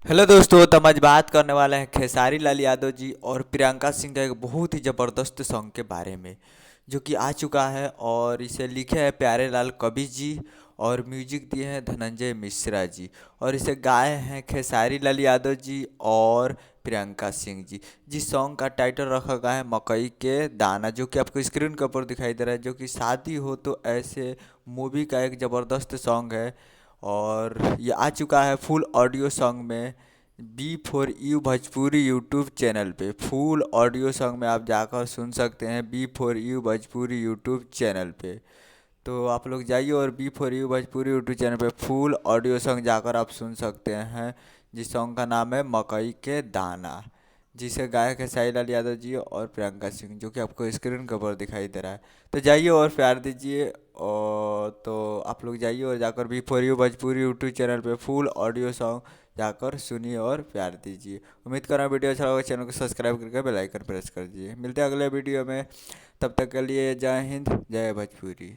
Hello दोस्तों, तो हम आज बात करने वाले हैं खेसारी लाल यादव जी और प्रियंका सिंह का एक बहुत ही ज़बरदस्त सॉन्ग के बारे में, जो कि आ चुका है। और इसे लिखे हैं प्यारे लाल कवि जी और म्यूजिक दिए हैं धनंजय मिश्रा जी। और इसे गाए हैं खेसारी लाल यादव जी और प्रियंका सिंह जी। जिस सॉन्ग का टाइटल रखा गया है मकई के दाना, जो कि आपको स्क्रीन के ऊपर दिखाई दे रहा है, जो कि शादी हो तो ऐसे मूवी का एक ज़बरदस्त सॉन्ग है। और ये आ चुका है फुल ऑडियो सॉन्ग में B for you Bhojpuri YouTube channel पे। फुल ऑडियो सॉन्ग में आप जाकर सुन सकते हैं B for you Bhojpuri YouTube channel पे। तो आप लोग जाइए और B for you Bhojpuri YouTube channel पे फुल ऑडियो सॉन्ग जाकर आप सुन सकते हैं। जिस सॉन्ग का नाम है मकई के दाना, जिसे गायक है साई लाल यादव जी और प्रियंका सिंह, जो कि आपको स्क्रीन के ऊपर दिखाई दे रहा है। तो जाइए और प्यार दीजिए। और तो आप लोग जाइए और जाकर B for you Bhojpuri YouTube channel पे फुल ऑडियो सॉन्ग जाकर सुनिए और प्यार दीजिए। उम्मीद कर रहा हूँ वीडियो अच्छा लगा, चैनल को सब्सक्राइब करके बेल आइकन प्रेस कर दीजिए। मिलते हैं अगले वीडियो में, तब तक के लिए जय हिंद जय भोजपुरी।